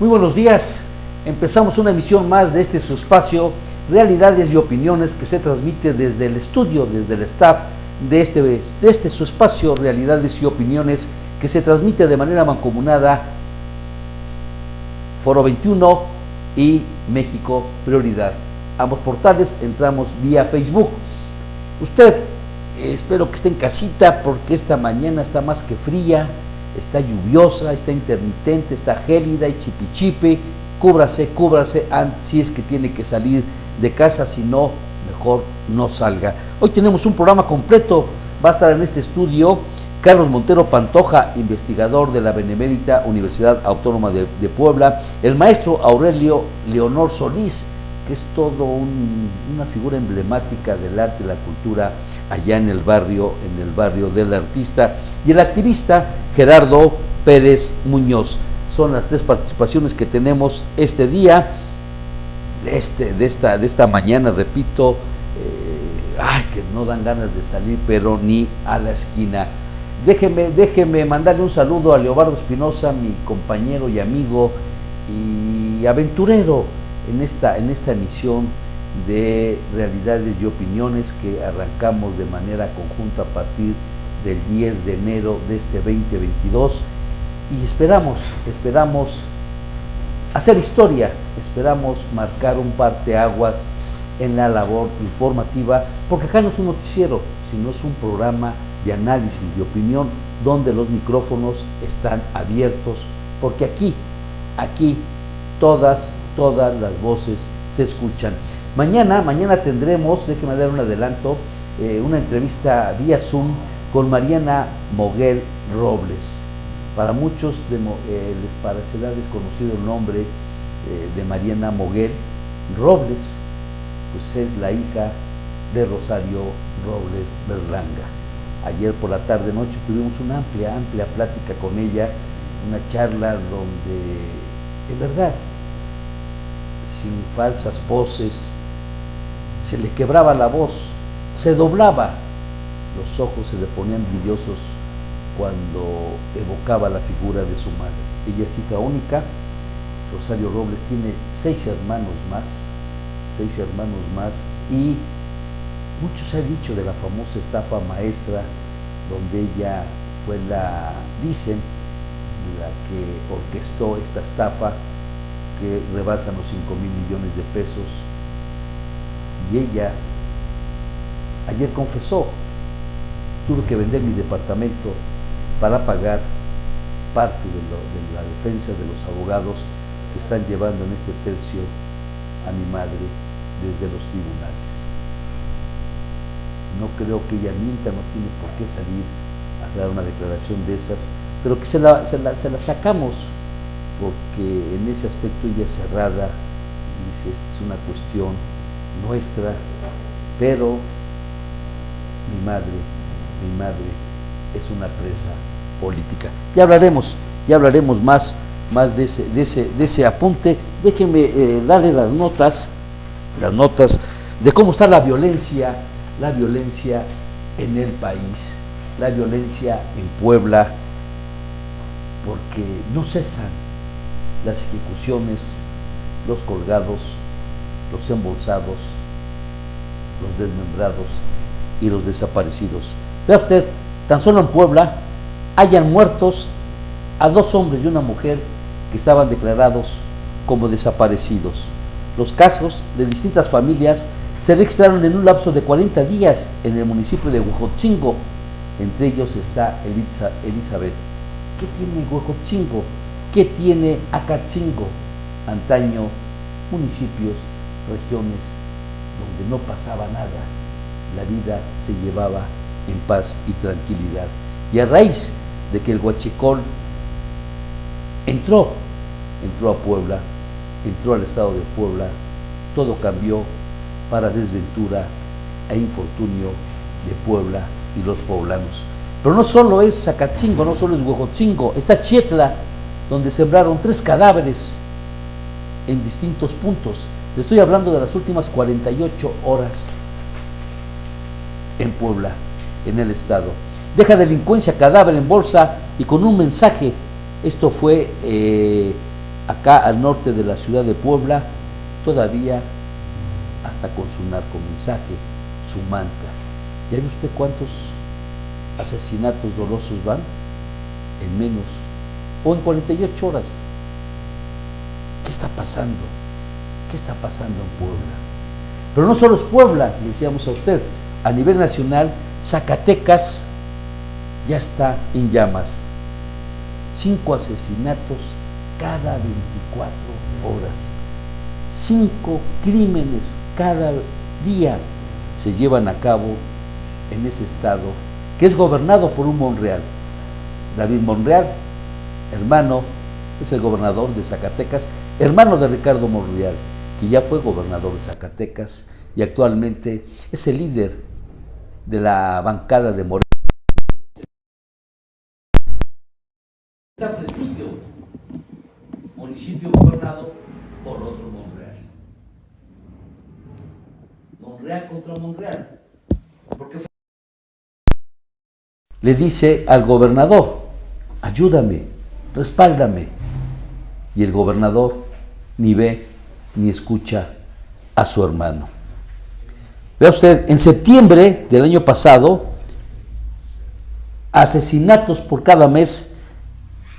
Muy buenos días. Empezamos una emisión más de este su espacio, Realidades y Opiniones, que se transmite desde el estudio, desde el staff de este su espacio, Realidades y Opiniones, que se transmite de manera mancomunada Foro 21 y México Prioridad. Ambos portales entramos vía Facebook. Usted, espero que esté en casita, porque esta mañana está más que fría, está lluviosa, está intermitente, está gélida y chipichipe. Cúbrase, si es que tiene que salir de casa, si no, mejor no salga. Hoy tenemos un programa completo. Va a estar en este estudio Carlos Montero Pantoja, investigador de la Benemérita Universidad Autónoma de Puebla, el maestro Aurelio Leonor Solís, que es todo una figura emblemática del arte y la cultura allá en el barrio del artista, y el activista Gerardo Pérez Muñoz. Son las tres participaciones que tenemos este día, de esta mañana, repito, que no dan ganas de salir, pero ni a la esquina. Déjeme mandarle un saludo a Leobardo Espinosa, mi compañero y amigo y aventurero en esta emisión de Realidades y Opiniones, que arrancamos de manera conjunta a partir del 10 de enero de este 2022. Y esperamos hacer historia, esperamos marcar un parteaguas en la labor informativa, porque acá no es un noticiero, sino es un programa de análisis, de opinión, donde los micrófonos están abiertos, porque aquí todas las voces se escuchan. Mañana tendremos, déjeme dar un adelanto, una entrevista vía Zoom con Mariana Moguel Robles. Para muchos les parecerá desconocido el nombre de Mariana Moguel Robles, pues es la hija de Rosario Robles Berlanga. Ayer por la tarde-noche tuvimos una amplia plática con ella, una charla donde, en verdad, sin falsas poses, se le quebraba la voz, se doblaba, los ojos se le ponían brillosos cuando evocaba la figura de su madre. Ella es hija única. Rosario Robles tiene 6 hermanos más, y mucho se ha dicho de la famosa estafa maestra, donde ella fue la que orquestó esta estafa que rebasan los 5,000 millones de pesos. Y ella ayer confesó: tuve que vender mi departamento para pagar parte de la defensa de los abogados que están llevando en este tercio a mi madre desde los tribunales. No creo que ella mienta, no tiene por qué salir a dar una declaración de esas, pero que se la sacamos, porque en ese aspecto ella es cerrada, dice: esta es una cuestión nuestra, pero mi madre es una presa política. Ya hablaremos más de ese apunte. Déjenme darle las notas de cómo está la violencia en el país, la violencia en Puebla, porque no cesan las ejecuciones, los colgados, los embolsados, los desmembrados y los desaparecidos. Vea usted, tan solo en Puebla hayan muertos a 2 hombres y una mujer que estaban declarados como desaparecidos. Los casos de distintas familias se registraron en un lapso de 40 días en el municipio de Huejotzingo. Entre ellos está Elizabeth. ¿Qué tiene Huejotzingo? ¿Qué tiene Acatzingo? Antaño, municipios, regiones donde no pasaba nada. La vida se llevaba en paz y tranquilidad. Y a raíz de que el huachicol entró a Puebla, entró al estado de Puebla, todo cambió para desventura e infortunio de Puebla y los poblanos. Pero no solo es Acatzingo, no solo es Huejotzingo, está Chietla, donde sembraron 3 cadáveres en distintos puntos. Le estoy hablando de las últimas 48 horas en Puebla, en el estado. Deja delincuencia, cadáver en bolsa y con un mensaje. Esto fue acá al norte de la ciudad de Puebla, todavía hasta con su narcomensaje, su manta. ¿Ya ve usted cuántos asesinatos dolosos van? En menos, o en 48 horas. ¿Qué está pasando? ¿Qué está pasando en Puebla? Pero no solo es Puebla, le decíamos a usted, a nivel nacional, Zacatecas ya está en llamas. 5 asesinatos cada 24 horas. 5 crímenes cada día se llevan a cabo en ese estado, que es gobernado por un Monreal. David Monreal, hermano, es el gobernador de Zacatecas, hermano de Ricardo Monreal, que ya fue gobernador de Zacatecas y actualmente es el líder de la bancada de Morena. Está Fresnillo, municipio gobernado por otro Monreal. Monreal contra Monreal. Porque le dice al gobernador, ayúdame, respáldame. Y el gobernador ni ve ni escucha a su hermano. Vea usted, en septiembre del año pasado, asesinatos por cada mes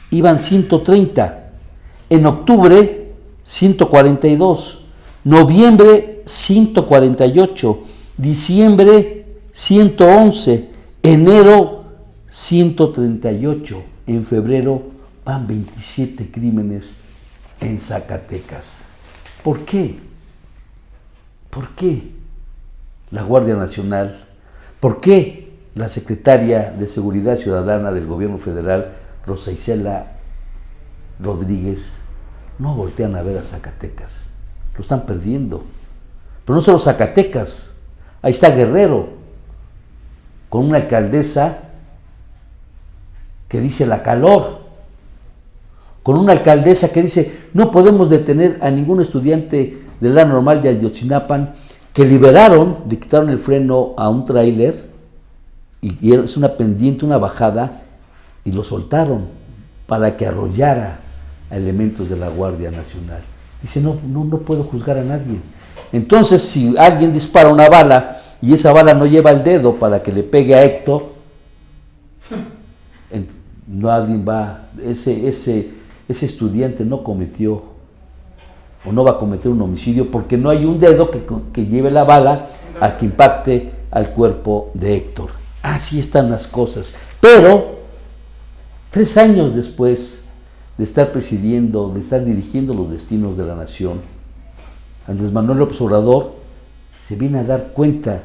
iban 130. En octubre, 142. Noviembre, 148. Diciembre, 111. Enero, 138. En febrero van 27 crímenes en Zacatecas. ¿Por qué? ¿Por qué la Guardia Nacional? ¿Por qué la secretaria de Seguridad Ciudadana del Gobierno Federal, Rosa Isela Rodríguez, no voltean a ver a Zacatecas? Lo están perdiendo. Pero no solo Zacatecas, ahí está Guerrero, con una alcaldesa que dice la calor, con una alcaldesa que dice no podemos detener a ningún estudiante de la normal de Ayotzinapa, que liberaron, le quitaron el freno a un tráiler y es una pendiente, una bajada, y lo soltaron para que arrollara a elementos de la Guardia Nacional. Dice, no puedo juzgar a nadie. Entonces, si alguien dispara una bala y esa bala no lleva el dedo para que le pegue a Héctor, nadie va, ese estudiante no cometió o no va a cometer un homicidio porque no hay un dedo que lleve la bala a que impacte al cuerpo de Héctor. Así están las cosas. Pero 3 años después de estar presidiendo, de estar dirigiendo los destinos de la nación, Andrés Manuel López Obrador se viene a dar cuenta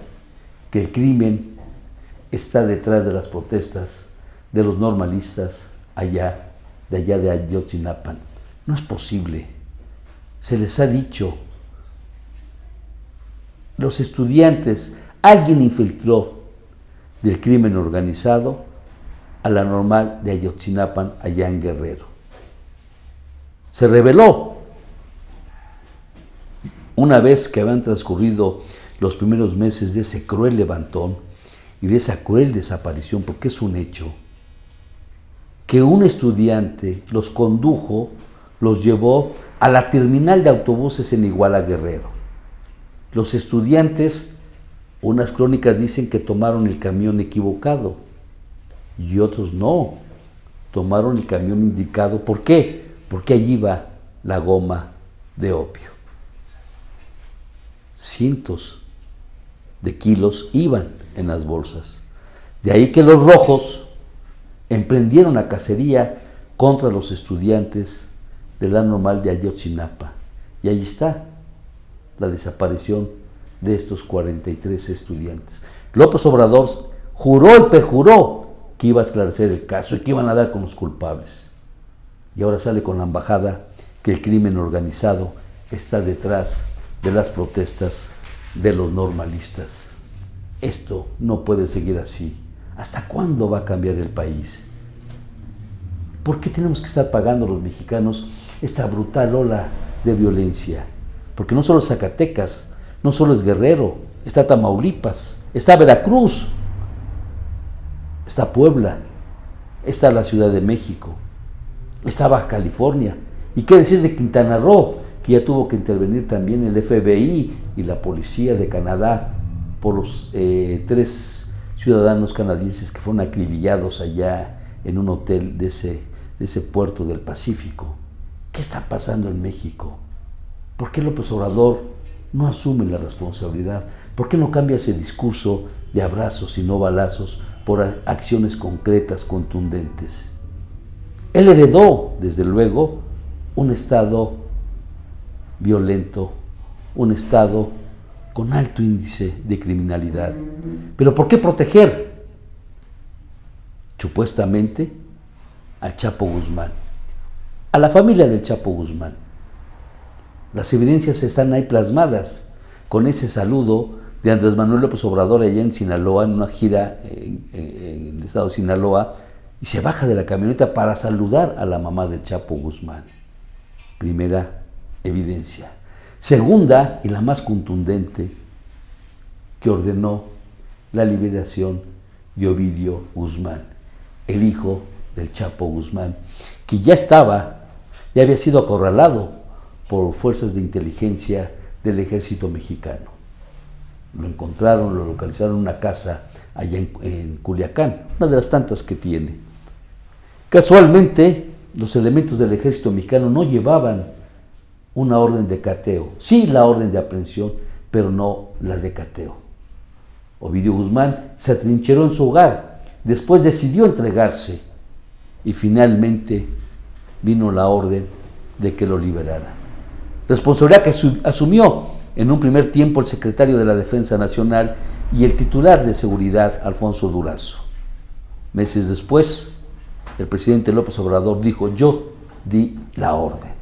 que el crimen está detrás de las protestas de los normalistas de allá de Ayotzinapa. No es posible. Se les ha dicho, los estudiantes, alguien infiltró del crimen organizado a la normal de Ayotzinapa allá en Guerrero. Se reveló una vez que habían transcurrido los primeros meses de ese cruel levantón y de esa cruel desaparición, porque es un hecho, que un estudiante los condujo, los llevó a la terminal de autobuses en Iguala, Guerrero. Los estudiantes, unas crónicas dicen que tomaron el camión equivocado y otros no, tomaron el camión indicado. ¿Por qué? Porque allí iba la goma de opio. Cientos de kilos iban en las bolsas. De ahí que los rojos emprendieron la cacería contra los estudiantes de la normal de Ayotzinapa. Y ahí está la desaparición de estos 43 estudiantes. López Obrador juró y perjuró que iba a esclarecer el caso y que iban a dar con los culpables. Y ahora sale con la embajada que el crimen organizado está detrás de las protestas de los normalistas. Esto no puede seguir así. ¿Hasta cuándo va a cambiar el país? ¿Por qué tenemos que estar pagando los mexicanos esta brutal ola de violencia? Porque no solo es Zacatecas, no solo es Guerrero, está Tamaulipas, está Veracruz, está Puebla, está la Ciudad de México, está Baja California ¿Y qué decir de Quintana Roo, que ya tuvo que intervenir también el FBI y la policía de Canadá por los 3 ciudadanos canadienses que fueron acribillados allá en un hotel de ese puerto del Pacífico? ¿Qué está pasando en México? ¿Por qué López Obrador no asume la responsabilidad? ¿Por qué no cambia ese discurso de abrazos y no balazos por acciones concretas, contundentes? Él heredó, desde luego, un Estado violento, un Estado con alto índice de criminalidad. ¿Pero por qué proteger? Supuestamente al Chapo Guzmán, a la familia del Chapo Guzmán. Las evidencias están ahí plasmadas con ese saludo de Andrés Manuel López Obrador allá en Sinaloa, en una gira en el estado de Sinaloa, y se baja de la camioneta para saludar a la mamá del Chapo Guzmán. Primera evidencia. Segunda, y la más contundente, que ordenó la liberación de Ovidio Guzmán, el hijo del Chapo Guzmán, que ya había sido acorralado por fuerzas de inteligencia del ejército mexicano. Lo encontraron, lo localizaron en una casa allá en Culiacán, una de las tantas que tiene. Casualmente, los elementos del ejército mexicano no llevaban una orden de cateo, sí la orden de aprehensión, pero no la de cateo. Ovidio Guzmán se atrincheró en su hogar, después decidió entregarse y finalmente vino la orden de que lo liberara. Responsabilidad que asumió en un primer tiempo el secretario de la Defensa Nacional y el titular de Seguridad, Alfonso Durazo. Meses después, el presidente López Obrador dijo: yo di la orden,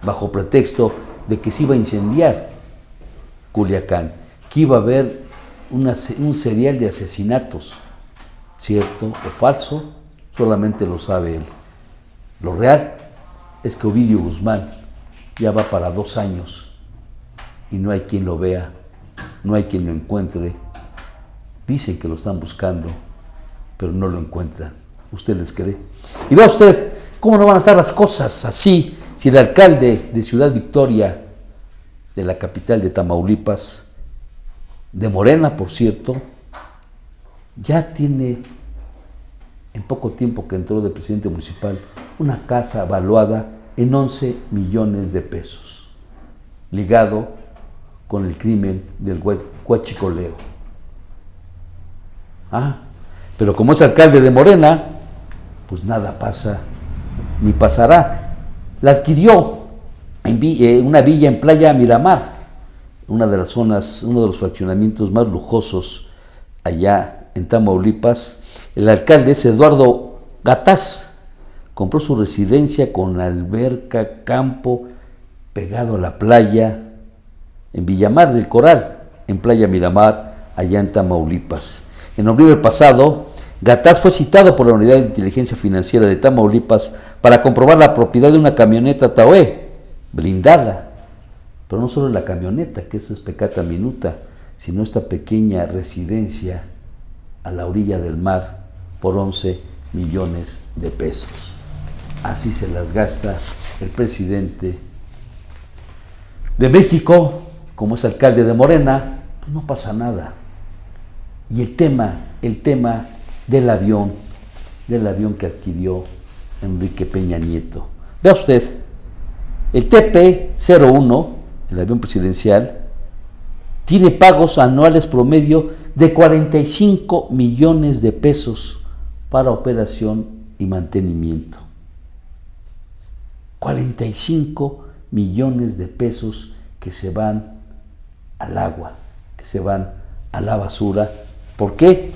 bajo pretexto de que se iba a incendiar Culiacán, que iba a haber un serial de asesinatos. ¿Cierto o falso? Solamente lo sabe él. Lo real es que Ovidio Guzmán ya va para 2 años y no hay quien lo vea, no hay quien lo encuentre. Dicen que lo están buscando, pero no lo encuentran. ¿Usted les cree? Y vea usted cómo no van a estar las cosas así si el alcalde de Ciudad Victoria, de la capital de Tamaulipas, de Morena, por cierto, ya tiene, en poco tiempo que entró de presidente municipal, una casa valuada en 11 millones de pesos, ligado con el crimen del huachicoleo. Pero como es alcalde de Morena, pues nada pasa ni pasará. La adquirió en una villa en Playa Miramar, una de las zonas, uno de los fraccionamientos más lujosos allá en Tamaulipas. El alcalde es Eduardo Gataz. Compró su residencia con alberca, campo, pegado a la playa, en Villamar del Coral, en Playa Miramar, allá en Tamaulipas. En noviembre pasado, Gataz fue citado por la Unidad de Inteligencia Financiera de Tamaulipas para comprobar la propiedad de una camioneta Tahoe, blindada. Pero no solo la camioneta, que esa es pecata minuta, sino esta pequeña residencia a la orilla del mar por 11 millones de pesos. Así se las gasta el presidente de México, como es alcalde de Morena, pues no pasa nada. Y el tema del avión que adquirió Enrique Peña Nieto. Vea usted, el TP-01, el avión presidencial, tiene pagos anuales promedio de 45 millones de pesos para operación y mantenimiento. 45 millones de pesos que se van al agua, que se van a la basura. ¿Por qué?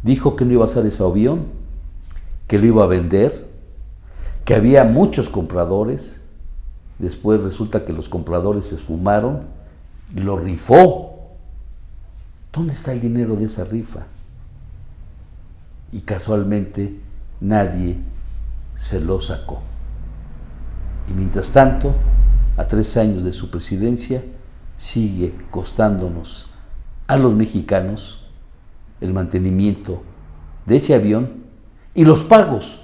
Dijo que no iba a hacer ese avión, que lo iba a vender, que había muchos compradores. Después resulta que los compradores se esfumaron, lo rifó. ¿Dónde está el dinero de esa rifa? Y casualmente nadie se lo sacó. Y mientras tanto, a 3 años de su presidencia, sigue costándonos a los mexicanos el mantenimiento de ese avión y los pagos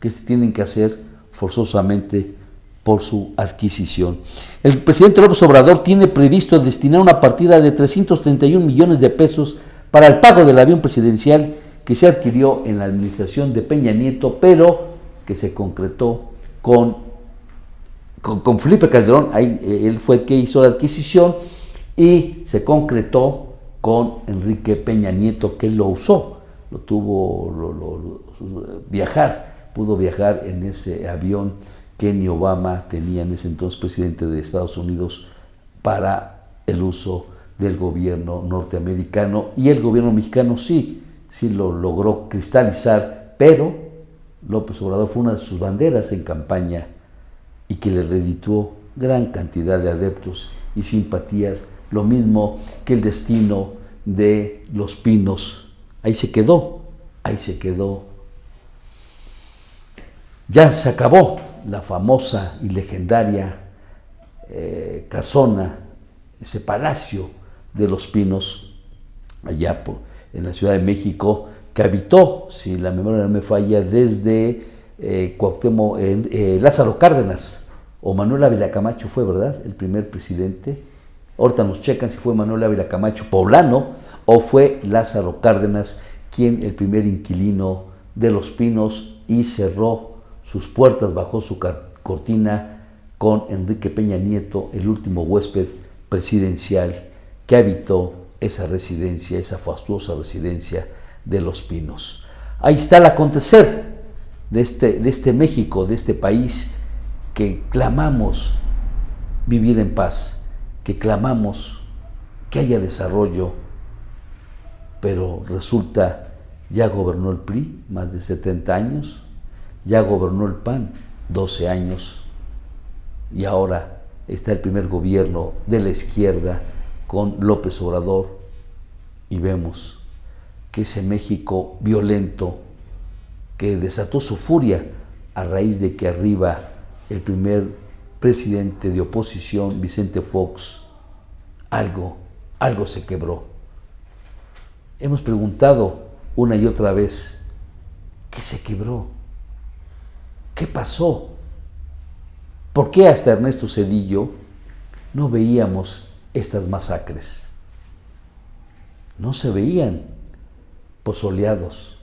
que se tienen que hacer forzosamente por su adquisición. El presidente López Obrador tiene previsto destinar una partida de 331 millones de pesos para el pago del avión presidencial que se adquirió en la administración de Peña Nieto, pero que se concretó con Felipe Calderón. Ahí, él fue el que hizo la adquisición y se concretó con Enrique Peña Nieto, que él lo usó, pudo viajar en ese avión que ni Obama tenía en ese entonces presidente de Estados Unidos para el uso del gobierno norteamericano, y el gobierno mexicano sí lo logró cristalizar, pero López Obrador fue una de sus banderas en campaña y que le redituó gran cantidad de adeptos y simpatías, lo mismo que el destino de Los Pinos. Ahí se quedó. Ya se acabó la famosa y legendaria casona, ese palacio de Los Pinos, allá en la Ciudad de México, que habitó, si la memoria no me falla, desde Cuauhtémoc, Lázaro Cárdenas, o Manuel Ávila Camacho fue, ¿verdad?, el primer presidente. Ahorita nos checan si fue Manuel Ávila Camacho poblano o fue Lázaro Cárdenas quien el primer inquilino de Los Pinos, y cerró sus puertas, bajó su cortina con Enrique Peña Nieto, el último huésped presidencial que habitó esa residencia, esa fastuosa residencia de Los Pinos. Ahí está el acontecer de este México, de este país que clamamos vivir en paz, que clamamos que haya desarrollo, pero resulta, ya gobernó el PRI más de 70 años, ya gobernó el PAN 12 años, y ahora está el primer gobierno de la izquierda con López Obrador, y vemos que ese México violento, que desató su furia a raíz de que arriba el primer presidente de oposición, Vicente Fox, algo se quebró. Hemos preguntado una y otra vez, ¿qué se quebró? ¿Qué pasó? ¿Por qué hasta Ernesto Zedillo no veíamos estas masacres? No se veían pozoleados,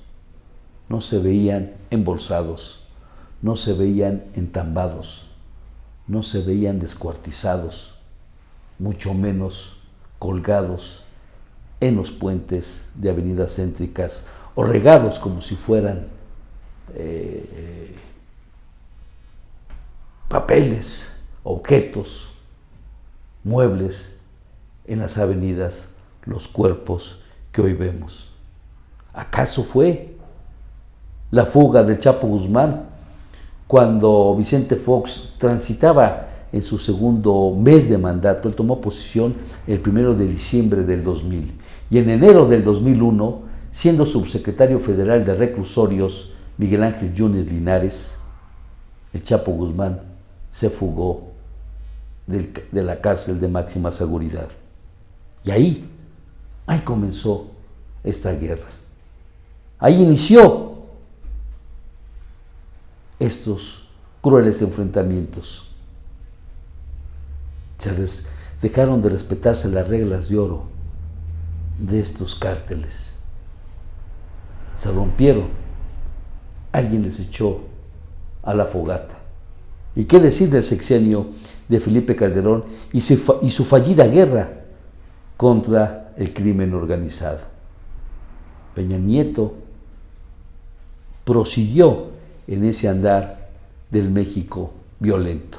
no se veían embolsados, no se veían entambados, no se veían descuartizados, mucho menos colgados en los puentes de avenidas céntricas o regados como si fueran papeles, objetos, muebles en las avenidas, los cuerpos que hoy vemos. ¿Acaso fue la fuga del Chapo Guzmán cuando Vicente Fox transitaba en su segundo mes de mandato? Él tomó posesión el 1 de diciembre del 2000, y en enero del 2001, siendo subsecretario federal de reclusorios Miguel Ángel Yunes Linares, el Chapo Guzmán se fugó de la cárcel de máxima seguridad. Y ahí comenzó esta guerra. Ahí inició estos crueles enfrentamientos. Dejaron de respetarse las reglas de oro de estos cárteles. Se rompieron. Alguien les echó a la fogata. ¿Y qué decir del sexenio de Felipe Calderón y su fallida guerra contra el crimen organizado? Peña Nieto prosiguió en ese andar del México violento.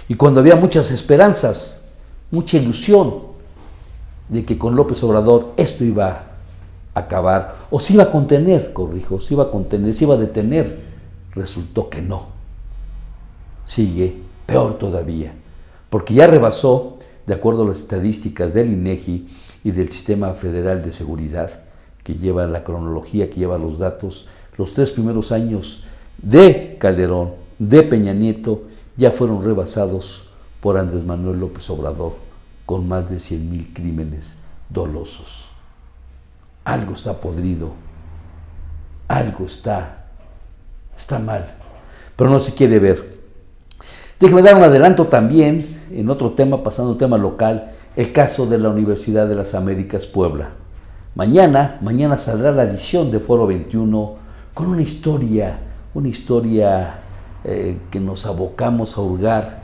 Y cuando había muchas esperanzas, mucha ilusión de que con López Obrador esto iba a acabar, o se iba a contener, se iba a detener, resultó que no. Sigue peor todavía, porque ya rebasó, de acuerdo a las estadísticas del INEGI y del Sistema Federal de Seguridad, que lleva la cronología, que lleva los datos, los 3 primeros años de Calderón, de Peña Nieto, ya fueron rebasados por Andrés Manuel López Obrador, con más de 100,000 crímenes dolosos. Algo está podrido, algo está mal pero no se quiere ver. Déjeme dar un adelanto también en otro tema, pasando a un tema local, el caso de la Universidad de las Américas Puebla. Mañana saldrá la edición de Foro 21 con una historia que nos abocamos a hurgar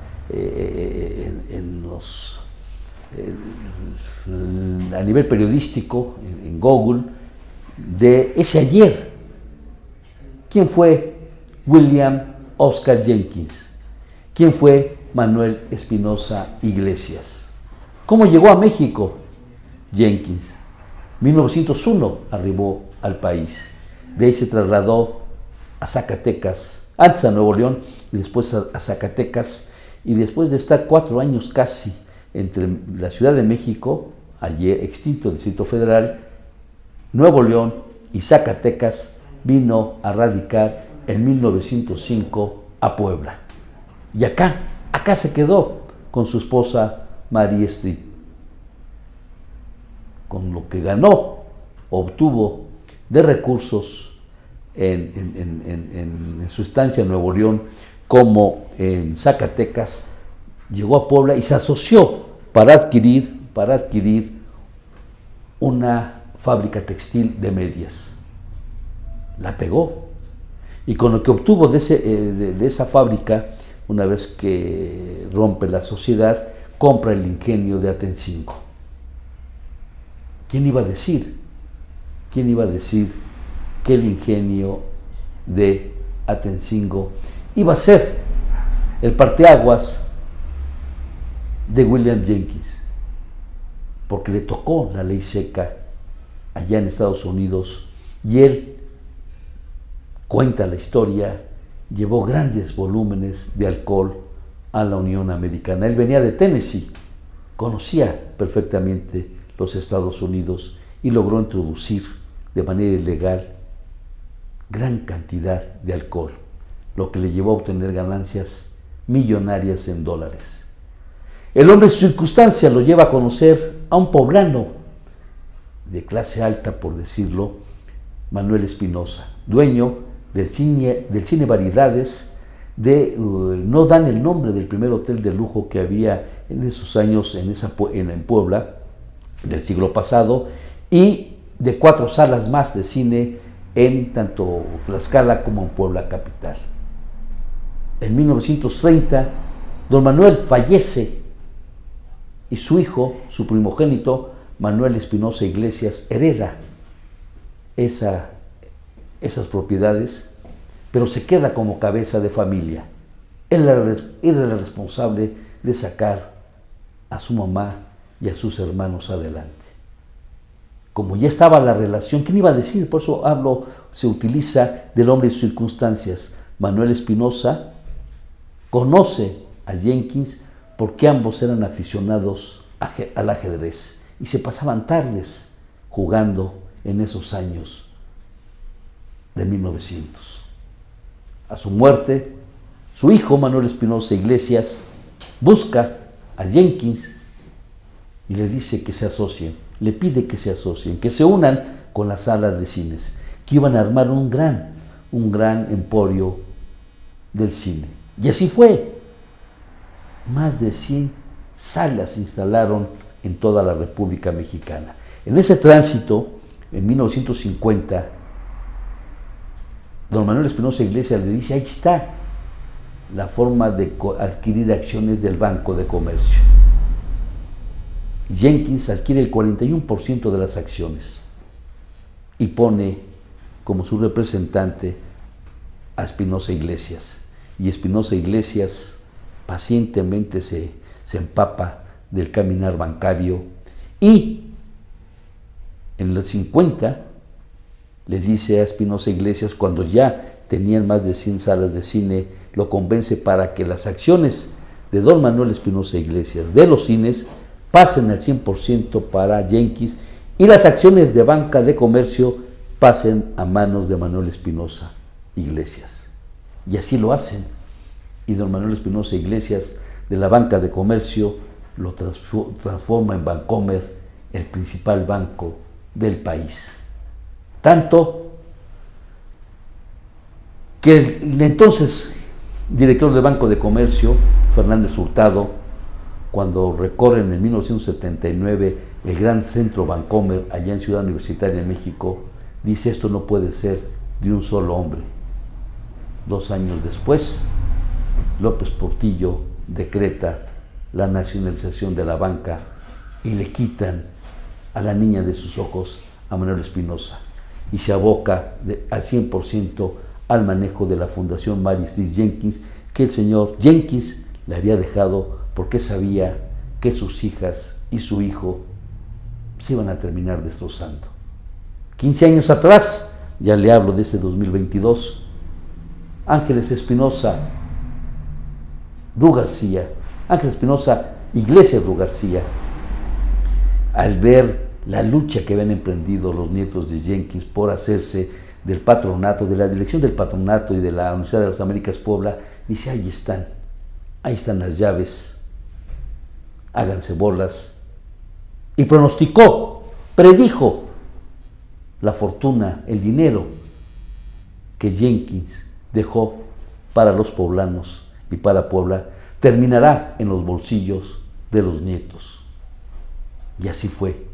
a nivel periodístico, en Google, de ese ayer. ¿Quién fue William Oscar Jenkins? ¿Quién fue Manuel Espinosa Iglesias? ¿Cómo llegó a México Jenkins? 1901 arribó al país. De ahí se trasladó a Zacatecas, antes a Nuevo León y después a Zacatecas. Y después de estar 4 años casi entre la Ciudad de México, ayer extinto Distrito Federal, Nuevo León y Zacatecas, vino a radicar en 1905 a Puebla. Y acá se quedó con su esposa María Street. Con lo que ganó, obtuvo de recursos en su estancia en Nuevo León como en Zacatecas, llegó a Puebla y se asoció para adquirir una fábrica textil de medias. La pegó. Y con lo que obtuvo de esa fábrica, una vez que rompe la sociedad, compra el ingenio de Atencingo. ¿Quién iba a decir que el ingenio de Atencingo iba a ser el parteaguas de William Jenkins? Porque le tocó la ley seca allá en Estados Unidos y él, cuenta la historia, llevó grandes volúmenes de alcohol a la Unión Americana. Él venía de Tennessee, conocía perfectamente los Estados Unidos y logró introducir de manera ilegal gran cantidad de alcohol, lo que le llevó a obtener ganancias millonarias en dólares. El hombre en su circunstancia lo lleva a conocer a un poblano de clase alta, por decirlo, Manuel Espinosa, dueño del cine Variedades, no dan el nombre del primer hotel de lujo que había en esos años en Puebla del siglo pasado, y de 4 salas más de cine en tanto Tlaxcala como en Puebla capital. En 1930, don Manuel fallece y su hijo, su primogénito, Manuel Espinosa Iglesias, hereda esas propiedades, pero se queda como cabeza de familia. Él era el responsable de sacar a su mamá y a sus hermanos adelante. Como ya estaba la relación, ¿quién iba a decir? Por eso se utiliza del hombre y sus circunstancias. Manuel Espinosa conoce a Jenkins porque ambos eran aficionados al ajedrez y se pasaban tardes jugando en esos años de 1900. A su muerte, su hijo Manuel Espinosa Iglesias busca a Jenkins y le dice que se asocien, le pide que se asocien, que se unan con las salas de cines, que iban a armar un gran emporio del cine. Y así fue. Más de 100 salas se instalaron en toda la República Mexicana. En ese tránsito, en 1950, don Manuel Espinosa Iglesias le dice: ahí está la forma de adquirir acciones del Banco de Comercio. Jenkins adquiere el 41% de las acciones y pone como su representante a Espinosa Iglesias. Y Espinosa Iglesias pacientemente se empapa del caminar bancario y en los 50 le dice a Espinosa Iglesias, cuando ya tenían más de 100 salas de cine, lo convence para que las acciones de don Manuel Espinosa Iglesias de los cines pasen al 100% para Jenkins y las acciones de Banca de Comercio pasen a manos de Manuel Espinosa Iglesias. Y así lo hacen. Y don Manuel Espinosa Iglesias de la Banca de Comercio lo transforma en Bancomer, el principal banco del país. Tanto que el entonces director del Banco de Comercio, Fernández Hurtado, cuando recorren en 1979 el gran centro Bancomer allá en Ciudad Universitaria en México, dice: esto no puede ser de un solo hombre. 2 años después, López Portillo decreta la nacionalización de la banca y le quitan a la niña de sus ojos, a Manuel Espinosa, y se aboca al 100% al manejo de la Fundación Mary Steel Jenkins, que el señor Jenkins le había dejado porque sabía que sus hijas y su hijo se iban a terminar destrozando. 15 años atrás, ya le hablo de ese 2022, Ángeles Espinosa, Ángeles Espinosa, Iglesias Ru García, al ver la lucha que habían emprendido los nietos de Jenkins por hacerse del patronato, de la dirección del patronato y de la Universidad de las Américas Puebla, dice: ahí están las llaves, háganse bolas. Y predijo la fortuna, el dinero que Jenkins dejó para los poblanos y para Puebla, terminará en los bolsillos de los nietos. Y así fue.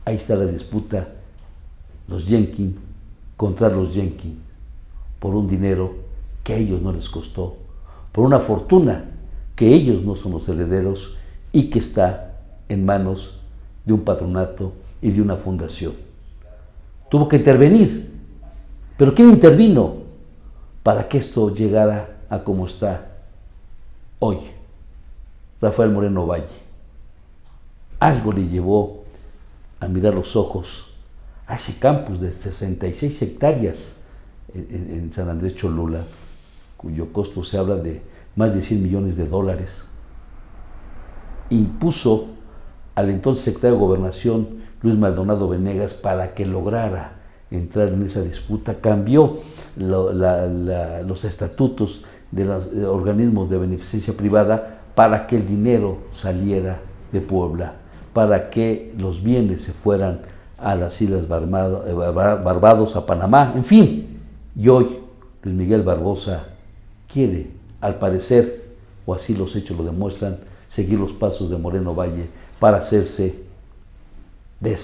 Ahí está la disputa, los Jenkins contra los Jenkins, por un dinero que a ellos no les costó, por una fortuna que ellos no son los herederos y que está en manos de un patronato y de una fundación. Tuvo que intervenir, pero ¿quién intervino para que esto llegara a como está hoy? Rafael Moreno Valle. Algo le llevó a mirar los ojos a ese campus de 66 hectáreas en San Andrés Cholula, cuyo costo se habla de más de $100 millones, y puso al entonces secretario de Gobernación, Luis Maldonado Venegas, para que lograra entrar en esa disputa. Cambió los estatutos de los organismos de beneficencia privada para que el dinero saliera de Puebla, para que los bienes se fueran a las Islas Barbados, a Panamá, en fin. Y hoy Luis Miguel Barbosa quiere, al parecer, o así los hechos lo demuestran, seguir los pasos de Moreno Valle para hacerse de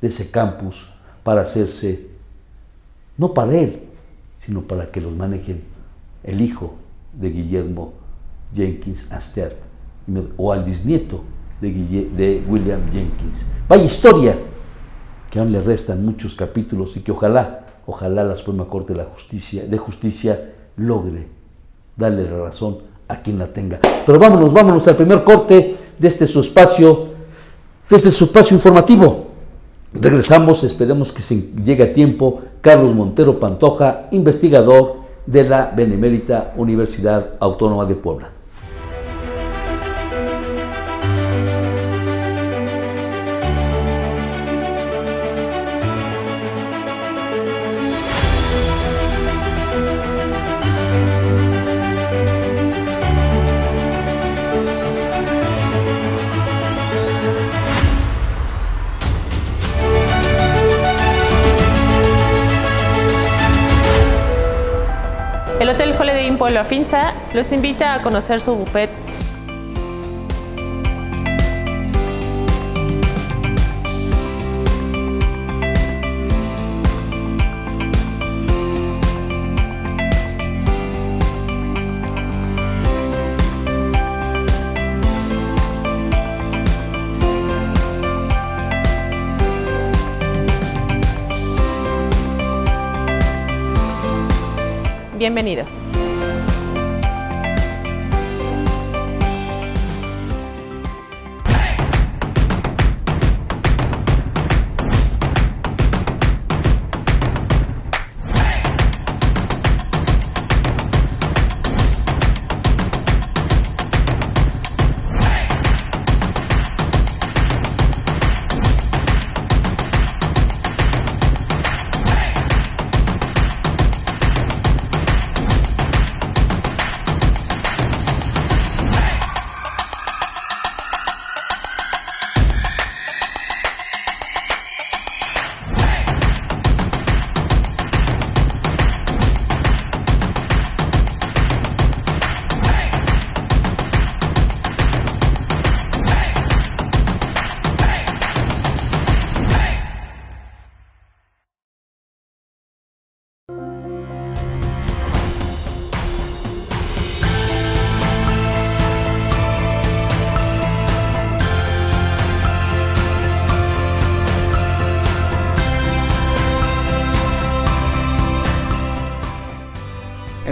ese campus, para hacerse, no para él, sino para que los manejen el hijo de Guillermo Jenkins Astor, o al bisnieto de William Jenkins. Vaya historia, que aún le restan muchos capítulos y que ojalá la Suprema Corte de Justicia logre darle la razón a quien la tenga. Pero vámonos al primer corte de este su espacio informativo. Regresamos, esperemos que se llegue a tiempo. Carlos Montero Pantoja, investigador de la Benemérita Universidad Autónoma de Puebla. El Hotel Holiday Inn Puebla Finza los invita a conocer su buffet. Bienvenidos.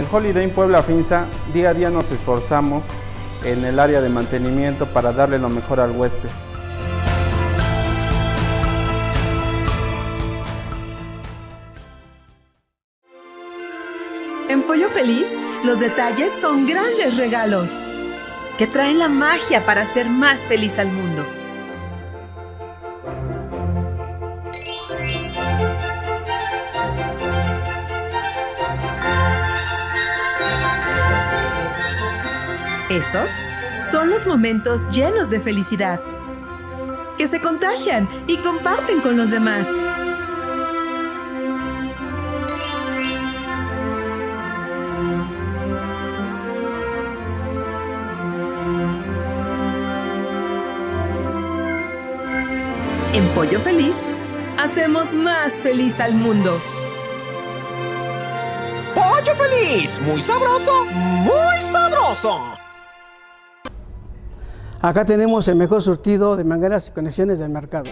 Holiday Inn Puebla Finza, día a día nos esforzamos en el área de mantenimiento para darle lo mejor al huésped. En Pollo Feliz, los detalles son grandes regalos que traen la magia para hacer más feliz al mundo. Esos son los momentos llenos de felicidad, que se contagian y comparten con los demás. En Pollo Feliz, hacemos más feliz al mundo. ¡Pollo Feliz! ¡Muy sabroso! ¡Muy sabroso! Acá tenemos el mejor surtido de mangueras y conexiones del mercado.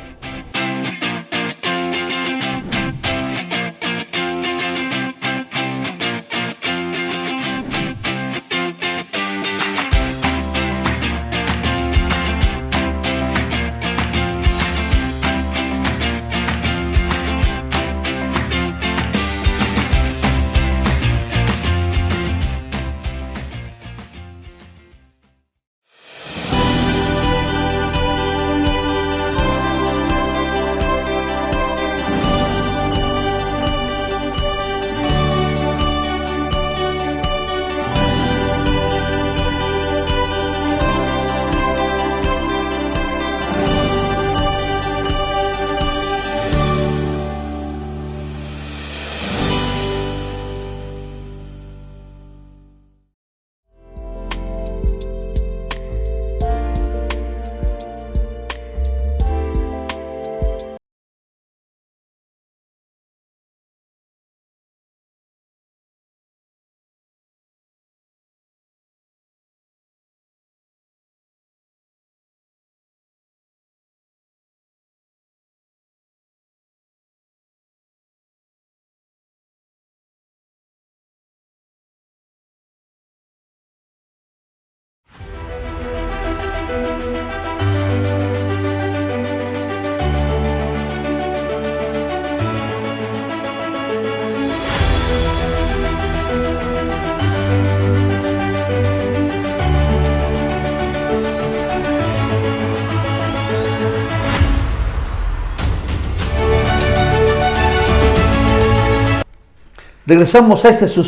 Regresamos a este su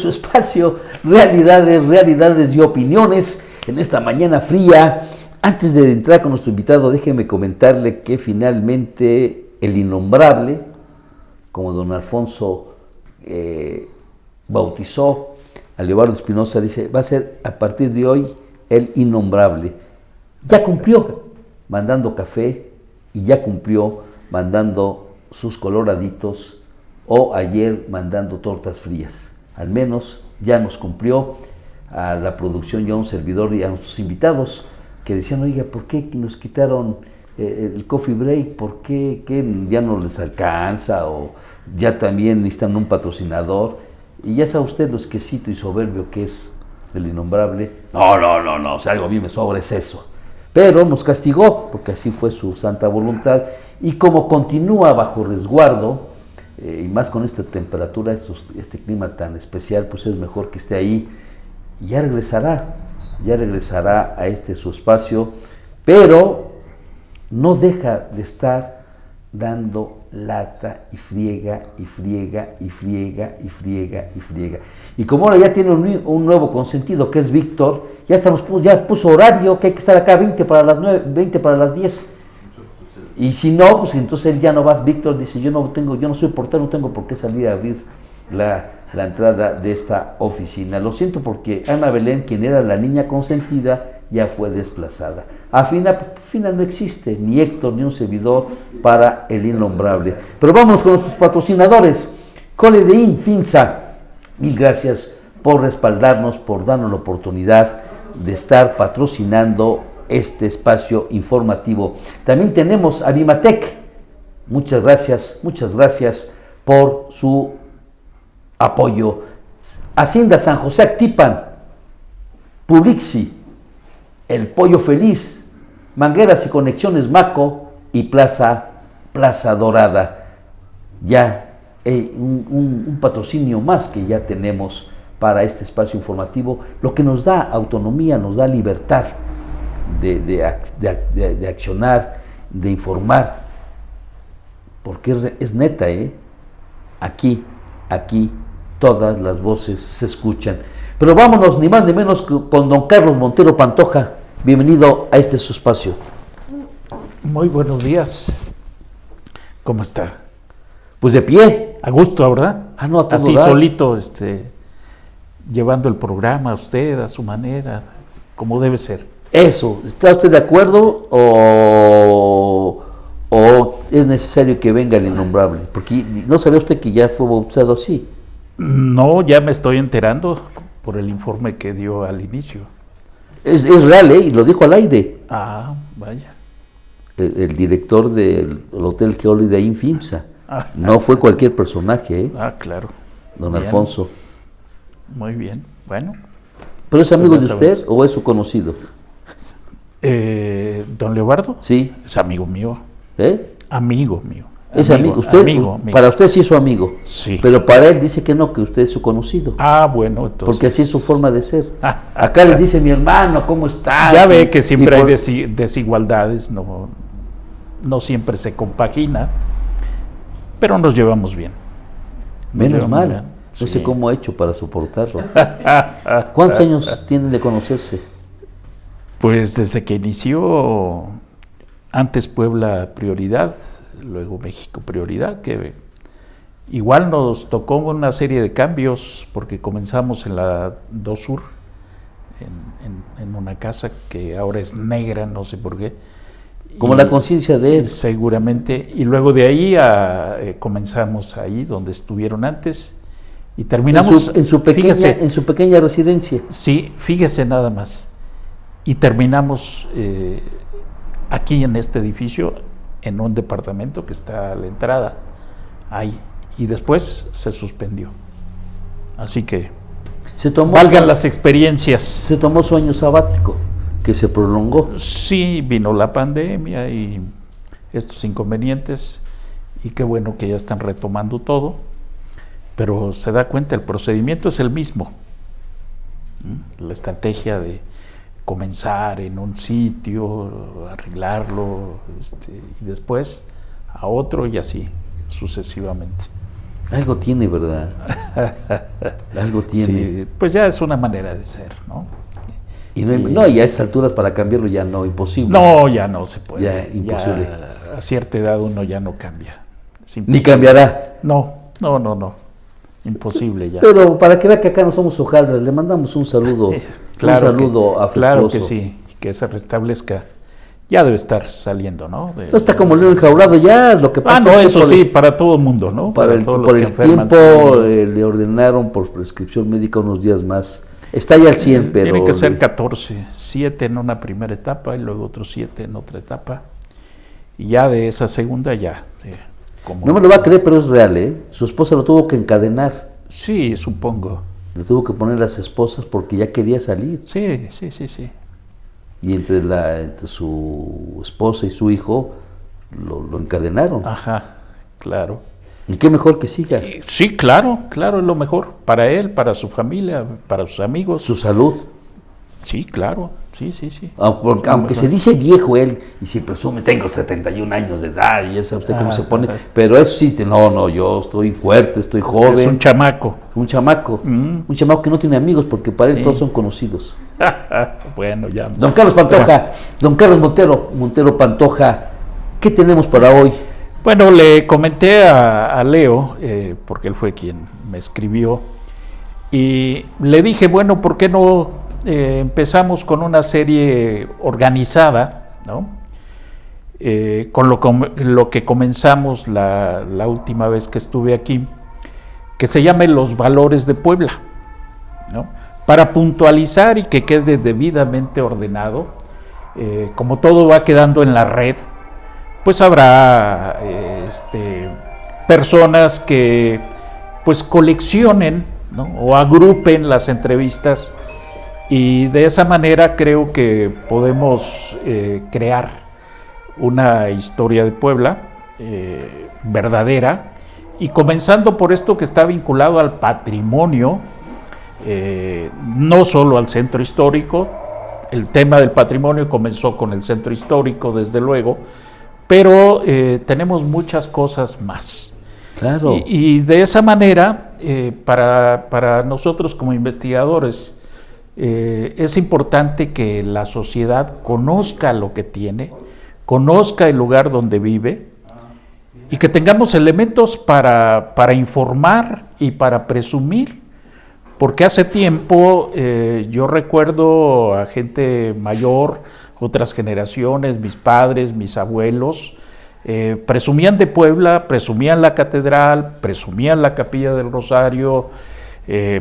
espacio, realidades y opiniones, en esta mañana fría. Antes de entrar con nuestro invitado, déjeme comentarle que finalmente el innombrable, como don Alfonso bautizó a Leobardo Espinosa, dice, va a ser a partir de hoy el innombrable. Ya cumplió mandando café y ya cumplió mandando sus coloraditos, o ayer mandando tortas frías. Al menos ya nos cumplió a la producción y a un servidor y a nuestros invitados que decían, oiga, ¿por qué nos quitaron el coffee break? ¿Por qué ya no les alcanza? O ya también necesitan un patrocinador. Y ya sabe usted lo exquisito y soberbio que es el innombrable. No, o sea, algo a mí me sobra es eso. Pero nos castigó, porque así fue su santa voluntad. Y como continúa bajo resguardo, y más con esta temperatura, este clima tan especial, pues es mejor que esté ahí. Y ya regresará a su espacio, pero no deja de estar dando lata y friega. Y como ahora ya tiene un nuevo consentido, que es Víctor, ya puso horario, que hay que estar acá 20 para las 9, 20 para las 10. Y si no, pues entonces él ya no va. Víctor dice, yo no soy portero, no tengo por qué salir a abrir la entrada de esta oficina. Lo siento porque Ana Belén, quien era la niña consentida, ya fue desplazada. Fina no existe, ni Héctor, ni un servidor para el innombrable. Pero vamos con nuestros patrocinadores. Holiday Inn Finza, mil gracias por respaldarnos, por darnos la oportunidad de estar patrocinando este espacio informativo. También tenemos a Vimatec. Muchas gracias por su apoyo. Hacienda San José Actipan, Publixi, El Pollo Feliz, Mangueras y Conexiones Maco y Plaza Dorada. Ya un patrocinio más que ya tenemos para este espacio informativo, lo que nos da autonomía, nos da libertad de accionar, de informar, porque es neta, aquí todas las voces se escuchan. Pero vámonos, ni más ni menos, con don Carlos Montero Pantoja. Bienvenido a este su espacio. Muy buenos días. ¿Cómo está? Pues de pie. A gusto, ¿verdad? No, a todo así dar. solito, llevando el programa a usted, a su manera, como debe ser. Eso, ¿está usted de acuerdo o es necesario que venga el innombrable? Porque no sabía usted que ya fue bautizado así. No, ya me estoy enterando por el informe que dio al inicio. Es real, y lo dijo al aire. Ah, vaya. El director del Hotel Holiday Inn FIMSA. No fue cualquier personaje, Ah, claro. don Bien. Alfonso. Muy bien, bueno. ¿Pero es amigo Pues de ya usted sabemos. o es su conocido? ¿Don Leobardo? Sí. Es amigo mío. Amigo mío. Es amigo. Usted, amigo. Para usted sí es su amigo. Sí. Pero para él dice que no, que usted es su conocido. Bueno, entonces. Porque así es su forma de ser. Acá les dice mi hermano, ¿cómo estás? Ya ve que siempre y hay desigualdades, no siempre se compagina, pero nos llevamos bien. Menos mal. No Sí. sé cómo ha hecho para soportarlo. ¿Cuántos años tienen de conocerse? Pues desde que inició, antes Puebla Prioridad, luego México Prioridad, que igual nos tocó una serie de cambios, porque comenzamos en la 2 Sur, en una casa que ahora es negra, no sé por qué. Como la conciencia de él. Seguramente, y luego de ahí comenzamos ahí donde estuvieron antes y terminamos En su pequeña residencia. Sí, fíjese nada más. Y terminamos aquí en este edificio, en un departamento que está a la entrada, ahí. Y después se suspendió. Así que valgan las experiencias. Se tomó su año sabático, que se prolongó. Sí, vino la pandemia y estos inconvenientes, y qué bueno que ya están retomando todo, pero se da cuenta, el procedimiento es el mismo. La estrategia de comenzar en un sitio, arreglarlo, y después a otro, y así sucesivamente. Algo tiene, ¿verdad? Algo tiene. Sí, pues ya es una manera de ser, ¿no? Y a esas alturas para cambiarlo ya no, imposible. No, ya no se puede. Ya, imposible. Ya, a cierta edad uno ya no cambia. Ni cambiará. No. Imposible ya. Pero para que vea que acá no somos hojaldras, le mandamos un saludo. Claro, un saludo afectuoso. Claro que sí, que se restablezca. Ya debe estar saliendo, ¿no? No está como león enjaulado ya, lo que pasa es que eso sí, para todo el mundo, ¿no? Por el enferman, tiempo sí. Le ordenaron por prescripción médica unos días más. Está ya al 100, pero... Tiene que ser 14, 7 en una primera etapa y luego otros 7 en otra etapa. Y ya de esa segunda ya... No me lo va a creer, pero es real, Su esposa lo tuvo que encadenar. Sí, supongo. Le tuvo que poner las esposas porque ya quería salir. Sí. Y entre su esposa y su hijo lo encadenaron. Ajá, claro. Y qué mejor que siga. Sí, claro, es lo mejor. Para él, para su familia, para sus amigos. Su salud. Sí, claro, sí. Aunque se dice viejo él, y si presume, tengo 71 años de edad, y ya sabe usted cómo se pone, pero eso sí, no, yo estoy fuerte, estoy joven. Es un chamaco. Un chamaco que no tiene amigos, porque para él todos son conocidos. Bueno, ya. Don Carlos Pantoja, don Carlos Montero Pantoja, ¿qué tenemos para hoy? Bueno, le comenté a Leo, porque él fue quien me escribió, y le dije, bueno, ¿por qué no empezamos con una serie organizada, ¿no? Con lo que comenzamos la última vez que estuve aquí, que se llame Los Valores de Puebla, ¿no? Para puntualizar y que quede debidamente ordenado, como todo va quedando en la red, pues habrá personas que pues coleccionen ¿no? O agrupen las entrevistas, y de esa manera creo que podemos crear una historia de Puebla verdadera, y comenzando por esto que está vinculado al patrimonio, no solo al centro histórico. El tema del patrimonio comenzó con el centro histórico, desde luego, pero tenemos muchas cosas más. Claro. Y de esa manera, para nosotros como investigadores, es importante que la sociedad conozca lo que tiene, conozca el lugar donde vive, y que tengamos elementos para informar y para presumir. Porque hace tiempo yo recuerdo a gente mayor, otras generaciones, mis padres, mis abuelos, presumían de Puebla, presumían la catedral, presumían la Capilla del Rosario,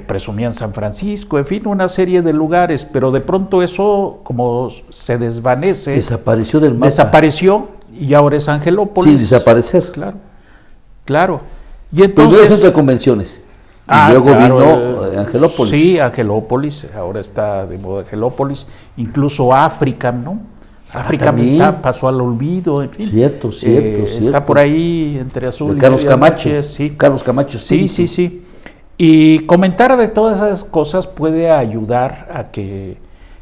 presumían San Francisco, en fin, una serie de lugares, pero de pronto eso como se desvanece. Desapareció del mapa. Desapareció, y ahora es Angelópolis. Sin desaparecer. Claro, claro. Y entonces, primero el centro de convenciones. Y luego claro, vino Angelópolis. Sí, Angelópolis, ahora está de moda Angelópolis, incluso África, ¿no? África pasó al olvido, en fin. Cierto. Está por ahí entre azul de y Carlos Camacho. Noche, sí. Carlos Camacho. Sí. Y comentar de todas esas cosas puede ayudar a que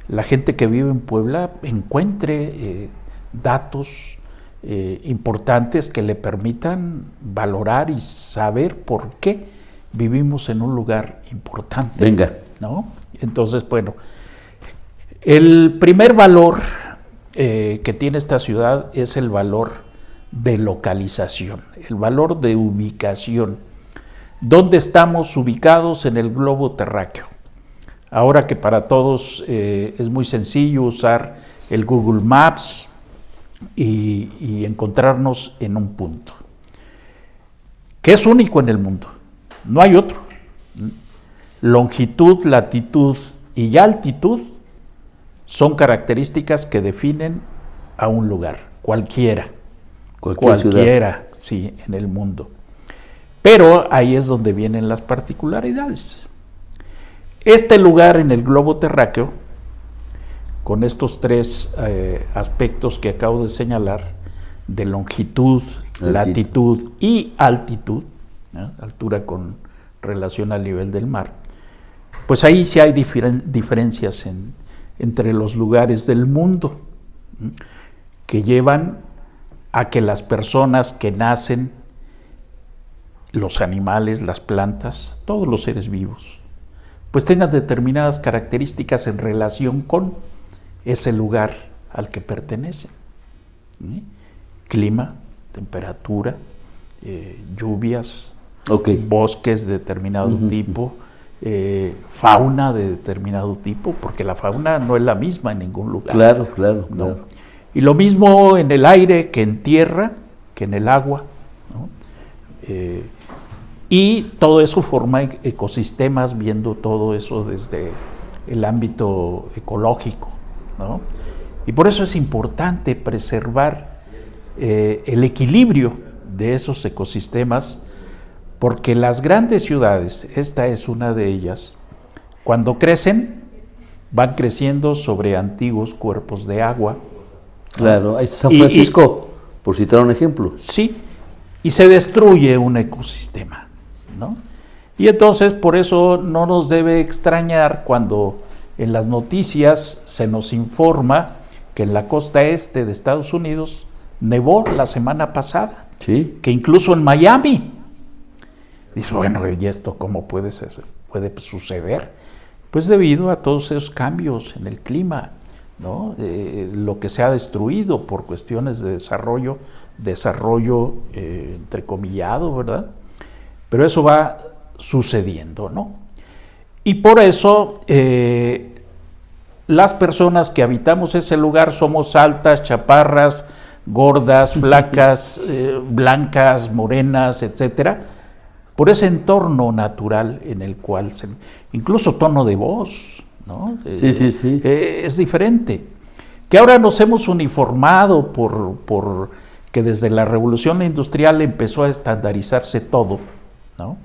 la gente que vive en Puebla encuentre datos importantes que le permitan valorar y saber por qué vivimos en un lugar importante. Venga. ¿No? Entonces, bueno, el primer valor que tiene esta ciudad es el valor de localización, el valor de ubicación. ¿Dónde estamos ubicados en el globo terráqueo? Ahora que para todos es muy sencillo usar el Google Maps y encontrarnos en un punto, que es único en el mundo. No hay otro. Longitud, latitud y altitud son características que definen a un lugar, cualquiera, Ciudad. Sí, en el mundo. Pero ahí es donde vienen las particularidades. Este lugar en el globo terráqueo, con estos tres aspectos que acabo de señalar, de longitud, latitud y altitud, ¿no? Altura con relación al nivel del mar, pues ahí sí hay diferencias entre los lugares del mundo, ¿no? Que llevan a que las personas que nacen, los animales, las plantas, todos los seres vivos, pues tengan determinadas características en relación con ese lugar al que pertenecen. ¿Sí? Clima, temperatura, lluvias, bosques de determinado tipo, fauna de determinado tipo, porque la fauna no es la misma en ningún lugar. Claro. Y lo mismo en el aire que en tierra, que en el agua, ¿no? Y todo eso forma ecosistemas, viendo todo eso desde el ámbito ecológico, ¿no? Y por eso es importante preservar el equilibrio de esos ecosistemas, porque las grandes ciudades, esta es una de ellas, cuando crecen, van creciendo sobre antiguos cuerpos de agua. Claro, ahí está San Francisco, por citar un ejemplo. Sí, y se destruye un ecosistema, ¿no? Y entonces por eso no nos debe extrañar cuando en las noticias se nos informa que en la costa este de Estados Unidos nevó la semana pasada, ¿sí? Que incluso en Miami. Dice, bueno, ¿y esto cómo puede suceder? Pues debido a todos esos cambios en el clima, ¿no? Lo que se ha destruido por cuestiones de desarrollo entrecomillado, ¿verdad? Pero eso va sucediendo, ¿no? Y por eso las personas que habitamos ese lugar somos altas, chaparras, gordas, flacas, blancas, morenas, etcétera, por ese entorno natural en el cual incluso tono de voz, ¿no? Sí. Es diferente. Que ahora nos hemos uniformado por que desde la Revolución Industrial empezó a estandarizarse todo, ¿no?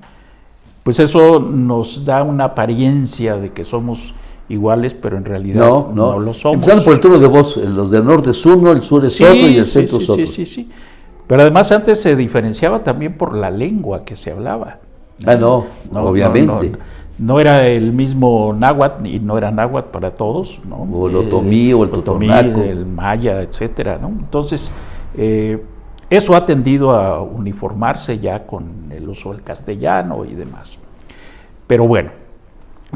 pues eso nos da una apariencia de que somos iguales, pero en realidad no lo somos. Empezando por el tono de voz, los del norte es uno, el sur es otro y el centro es otro. Sí. Pero además antes se diferenciaba también por la lengua que se hablaba. Obviamente. No era el mismo náhuatl y no era náhuatl para todos, ¿no? O el otomí o el totonaco. El maya, etcétera, ¿no? Entonces, eso ha tendido a uniformarse ya con el uso del castellano y demás. Pero bueno,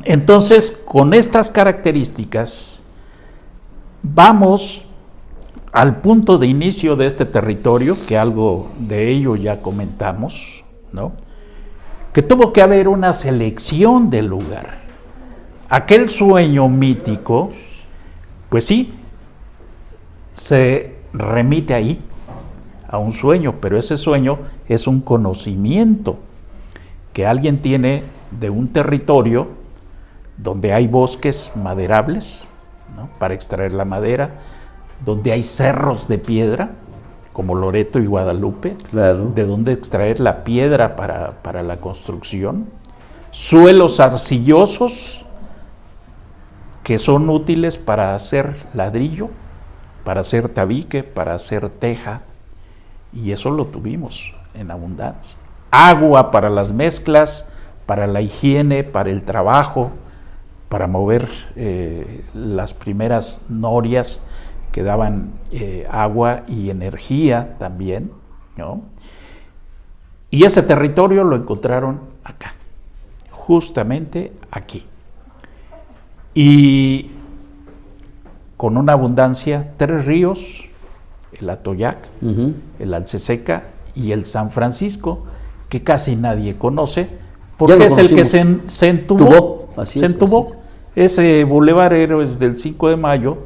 entonces con estas características vamos al punto de inicio de este territorio, que algo de ello ya comentamos, ¿no? Que tuvo que haber una selección del lugar. Aquel sueño mítico, pues sí, se remite ahí a un sueño, pero ese sueño es un conocimiento que alguien tiene de un territorio donde hay bosques maderables, ¿no? Para extraer la madera, donde hay cerros de piedra, como Loreto y Guadalupe, claro, de donde extraer la piedra para la construcción, suelos arcillosos que son útiles para hacer ladrillo, para hacer tabique, para hacer teja, y eso lo tuvimos en abundancia. Agua para las mezclas, para la higiene, para el trabajo, para mover las primeras norias que daban agua y energía también, ¿no? Y ese territorio lo encontraron acá, justamente aquí. Y con una abundancia, 3 ríos, el Atoyac, el Alceseca y el San Francisco, que casi nadie conoce, porque es el que se entubó. Ese Boulevard Héroes del 5 de Mayo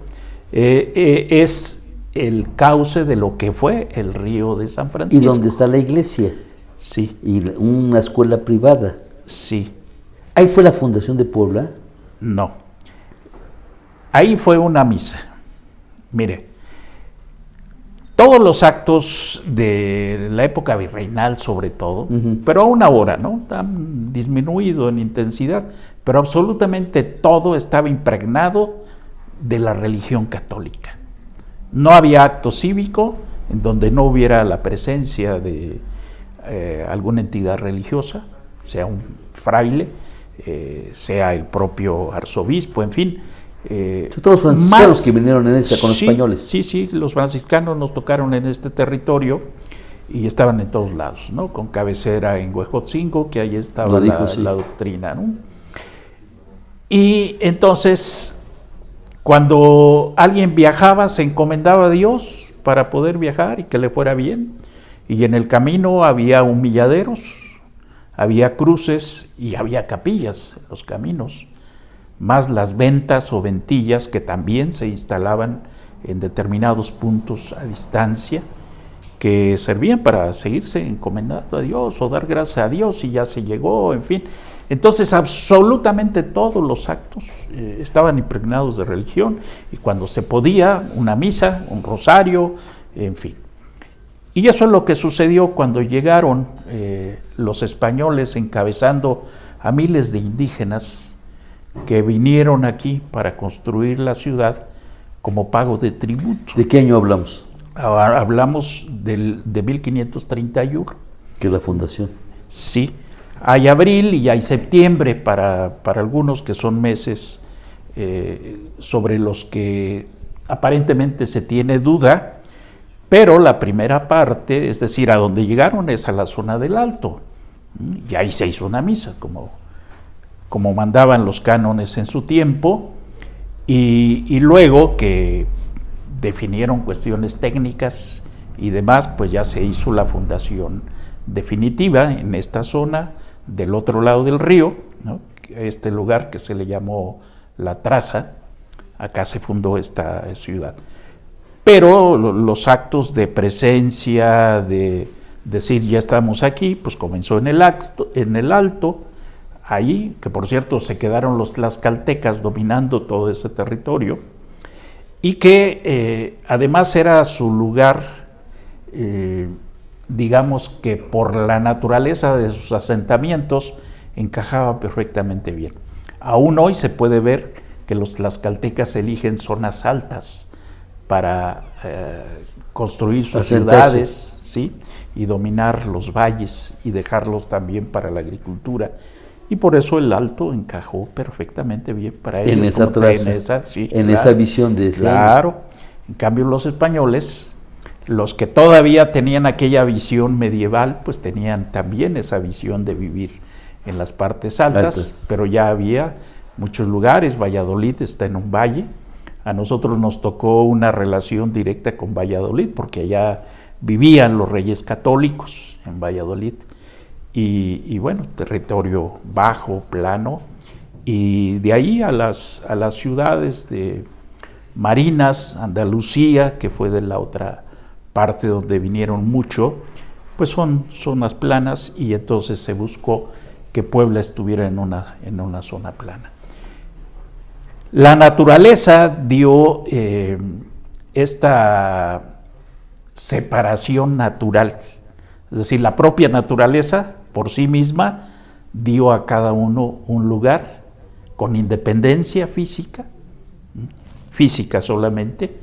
es el cauce de lo que fue el río de San Francisco. ¿Y dónde está la iglesia? Sí. Y una escuela privada. Sí. ¿Ahí fue la fundación de Puebla? No. Ahí fue una misa. Mire, todos los actos de la época virreinal sobre todo, pero aún ahora, ¿no? Han disminuido en intensidad, pero absolutamente todo estaba impregnado de la religión católica. No había acto cívico en donde no hubiera la presencia de alguna entidad religiosa, sea un fraile, sea el propio arzobispo, en fin. Todos los franciscanos que vinieron en esta con los españoles. Sí, los franciscanos nos tocaron en este territorio y estaban en todos lados, ¿no? Con cabecera en Huejotzingo, que ahí estaba la doctrina, ¿no? Y entonces, cuando alguien viajaba, se encomendaba a Dios para poder viajar y que le fuera bien. Y en el camino había humilladeros, había cruces y había capillas en los caminos, más las ventas o ventillas que también se instalaban en determinados puntos a distancia, que servían para seguirse encomendando a Dios o dar gracias a Dios y ya se llegó, en fin. Entonces absolutamente todos los actos estaban impregnados de religión, y cuando se podía, una misa, un rosario, en fin. Y eso es lo que sucedió cuando llegaron los españoles encabezando a miles de indígenas que vinieron aquí para construir la ciudad como pago de tributo. ¿De qué año hablamos? Hablamos de 1531. Que es la fundación. Sí. Hay abril y hay septiembre para algunos, que son meses sobre los que aparentemente se tiene duda, pero la primera parte, es decir, a donde llegaron es a la zona del Alto, y ahí se hizo una misa, como mandaban los cánones en su tiempo, y luego que definieron cuestiones técnicas y demás, pues ya se hizo la fundación definitiva en esta zona del otro lado del río, ¿no? Este lugar que se le llamó La Traza. Acá se fundó esta ciudad. Pero los actos de presencia, de decir ya estamos aquí, pues comenzó en el Alto, ahí, que por cierto se quedaron los tlaxcaltecas dominando todo ese territorio, y que además era su lugar, digamos que por la naturaleza de sus asentamientos, encajaba perfectamente bien. Aún hoy se puede ver que los tlaxcaltecas eligen zonas altas para construir sus ciudades, ¿sí? Y dominar los valles y dejarlos también para la agricultura. Y por eso el Alto encajó perfectamente bien para ellos. En esa traza, esa visión de ese año. En cambio los españoles, los que todavía tenían aquella visión medieval, pues tenían también esa visión de vivir en las partes altas. Pero ya había muchos lugares. Valladolid está en un valle. A nosotros nos tocó una relación directa con Valladolid, porque allá vivían los reyes católicos en Valladolid. Y bueno, territorio bajo, plano, y de ahí a las ciudades de marinas, Andalucía, que fue de la otra parte donde vinieron mucho, pues son zonas planas, y entonces se buscó que Puebla estuviera en una zona plana. La naturaleza dio esta separación natural, es decir, la propia naturaleza por sí misma dio a cada uno un lugar con independencia física solamente,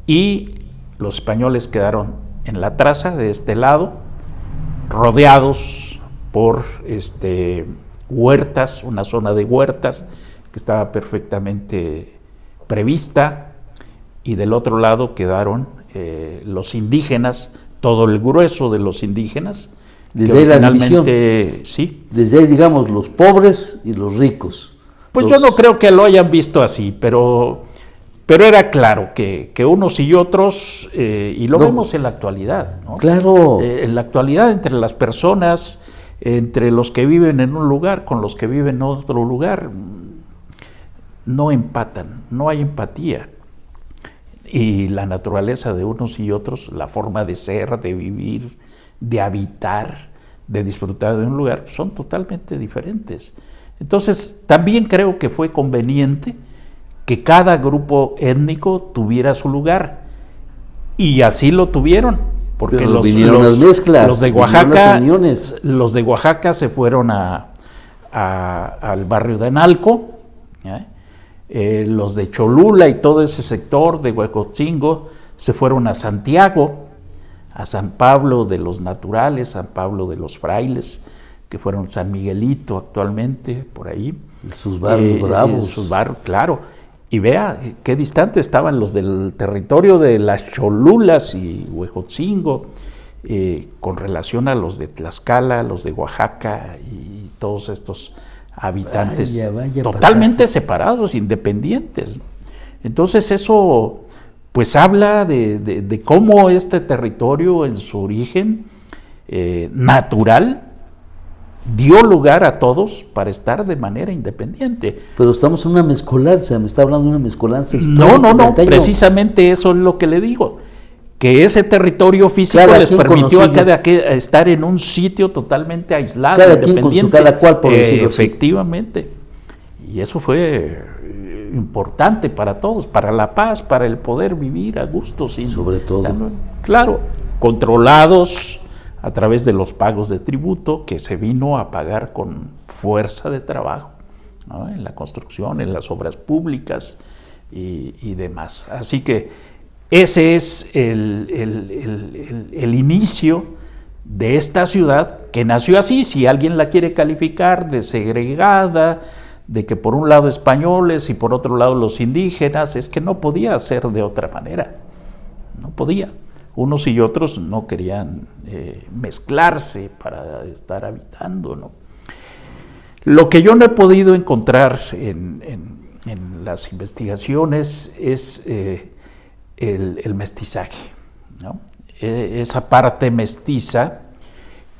y los españoles quedaron en la traza de este lado, rodeados por huertas, una zona de huertas que estaba perfectamente prevista, y del otro lado quedaron los indígenas, todo el grueso de los indígenas. Desde ahí la división. Sí. Desde ahí, digamos, los pobres y los ricos. Pues yo no creo que lo hayan visto así, pero era claro que unos y otros, y lo vemos en la actualidad, ¿no? Claro. En la actualidad, entre las personas, entre los que viven en un lugar con los que viven en otro lugar, no empatan, no hay empatía. Y la naturaleza de unos y otros, la forma de ser, de vivir, de habitar, de disfrutar de un lugar, son totalmente diferentes. Entonces, también creo que fue conveniente que cada grupo étnico tuviera su lugar, y así lo tuvieron, porque los de Oaxaca se fueron al barrio de Analco, los de Cholula y todo ese sector de Huejotzingo se fueron a Santiago, a San Pablo de los Naturales, San Pablo de los Frailes, que fueron San Miguelito actualmente, por ahí. Sus barrios bravos. Sus barrios, claro. Y vea qué distante estaban los del territorio de las Cholulas y Huejotzingo, con relación a los de Tlaxcala, los de Oaxaca y todos estos habitantes totalmente separados, independientes. Entonces eso pues habla de cómo este territorio en su origen natural dio lugar a todos para estar de manera independiente. Pero estamos en una mezcolanza, me está hablando de una mezcolanza histórica. No, precisamente eso es lo que le digo, que ese territorio físico les permitió a cada estar en un sitio totalmente aislado, cada independiente. Quien con su cada cual, por decirlo así. Efectivamente. Y eso fue importante para todos, para la paz, para el poder vivir a gusto. Sobre todo. Claro, controlados a través de los pagos de tributo que se vino a pagar con fuerza de trabajo, ¿no? En la construcción, en las obras públicas y demás. Así que ese es el inicio de esta ciudad, que nació así. Si alguien la quiere calificar de segregada, de que por un lado españoles y por otro lado los indígenas, es que no podía ser de otra manera, no podía. Unos y otros no querían mezclarse para estar habitando, ¿no? Lo que yo no he podido encontrar en las investigaciones es el mestizaje, ¿no? Esa parte mestiza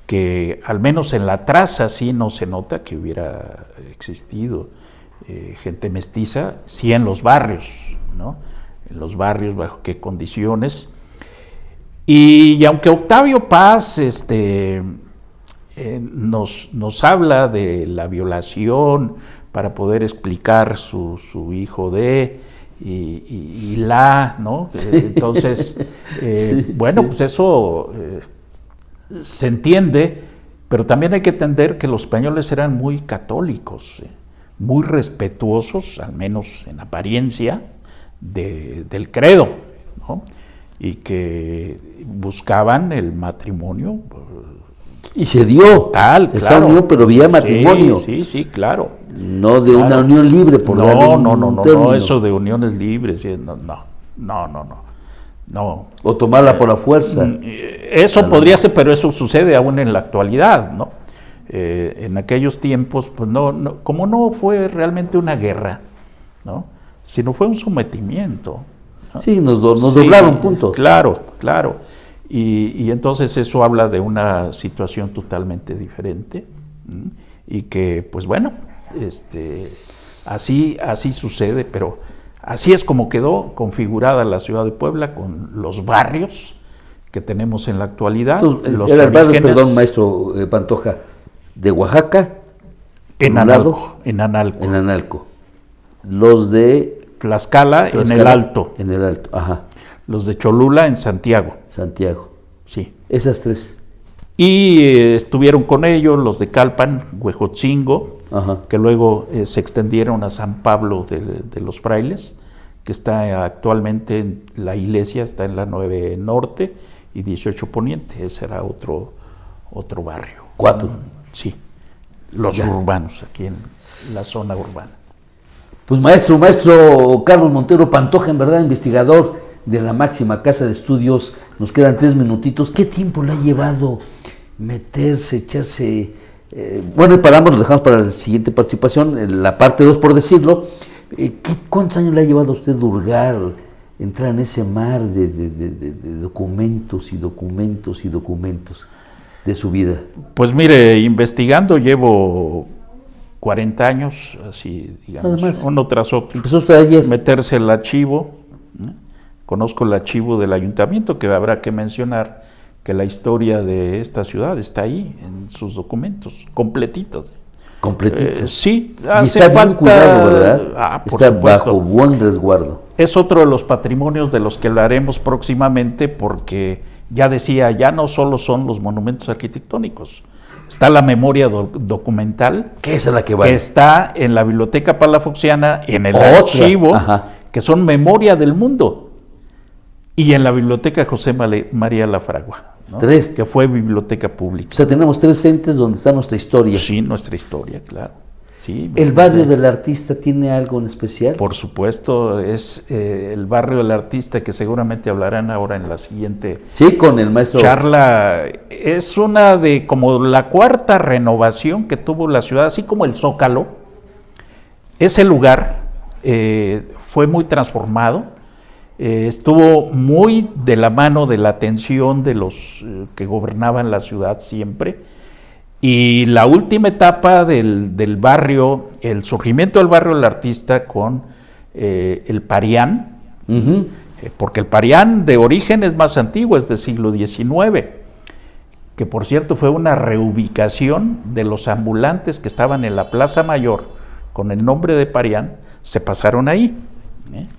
que al menos en la traza sí no se nota que hubiera existido gente mestiza, sí en los barrios, ¿no? En los barrios, bajo qué condiciones. Y aunque Octavio Paz nos habla de la violación para poder explicar su hijo y la, ¿no? Entonces, bueno, pues eso se entiende, Pero también hay que entender que los españoles eran muy católicos, muy respetuosos, al menos en apariencia, del credo, ¿no? Y que buscaban el matrimonio. Y se dio esa unión, pero vía matrimonio. Sí, claro. No de una unión libre, por darle un término. No, eso de uniones libres, no. O tomarla por la fuerza. Eso podría ser, pero eso sucede aún en la actualidad, ¿no? En aquellos tiempos, pues como no fue realmente una guerra, ¿no? Sino fue un sometimiento, ¿no? Sí, nos doblaron, punto. Claro. Y entonces eso habla de una situación totalmente diferente, y que, pues bueno, así sucede, pero así es como quedó configurada la ciudad de Puebla, con los barrios que tenemos en la actualidad. Entonces, era el barrio, perdón, maestro Pantoja, de Oaxaca, en Analco. Los de Tlaxcala en el Alto. En el Alto, ajá. Los de Cholula en Santiago. Sí. Esas tres. Y estuvieron con ellos los de Calpan, Huejotzingo, que luego se extendieron a San Pablo de los Frailes, que está actualmente en la iglesia, está en la 9 Norte y 18 Poniente. Ese era otro barrio. 4. Sí, los urbanos, aquí en la zona urbana. Pues maestro Carlos Montero Pantoja, en verdad, investigador de la máxima casa de estudios, nos quedan 3 minutitos. ¿Qué tiempo le ha llevado meterse, echarse? Bueno, y paramos, lo dejamos para la siguiente participación, en la parte 2, por decirlo. ¿Cuántos años le ha llevado a usted hurgar, entrar en ese mar de documentos y documentos y documentos de su vida? Pues mire, investigando llevo 40 años, así digamos, uno tras otro. ¿Empezó usted ayer? Meterse el archivo, ¿no? Conozco el archivo del ayuntamiento, que habrá que mencionar que la historia de esta ciudad está ahí, en sus documentos, completitos. Sí, y está bien cuidado, ¿verdad? Está bajo buen resguardo. Es otro de los patrimonios de los que hablaremos próximamente, porque ya decía, ya no solo son los monumentos arquitectónicos, está la memoria documental, que es la que vale, que está en la Biblioteca Palafoxiana, en el archivo, que son memoria del mundo, y en la Biblioteca José María Lafragua, ¿no? 3, que fue biblioteca pública. O sea, tenemos 3 entes donde está nuestra historia. Sí, nuestra historia, claro. Sí, ¿El barrio del artista tiene algo en especial? Por supuesto, es el barrio del artista, que seguramente hablarán ahora en la siguiente con el maestro charla. Es una de como la 4ª renovación que tuvo la ciudad, así como el Zócalo. Ese lugar fue muy transformado, estuvo muy de la mano de la atención de los que gobernaban la ciudad siempre. Y la última etapa del barrio, el surgimiento del barrio del artista con el Parián, porque el Parián de origen es más antiguo, es del siglo XIX, que por cierto fue una reubicación de los ambulantes que estaban en la Plaza Mayor con el nombre de Parián, se pasaron ahí.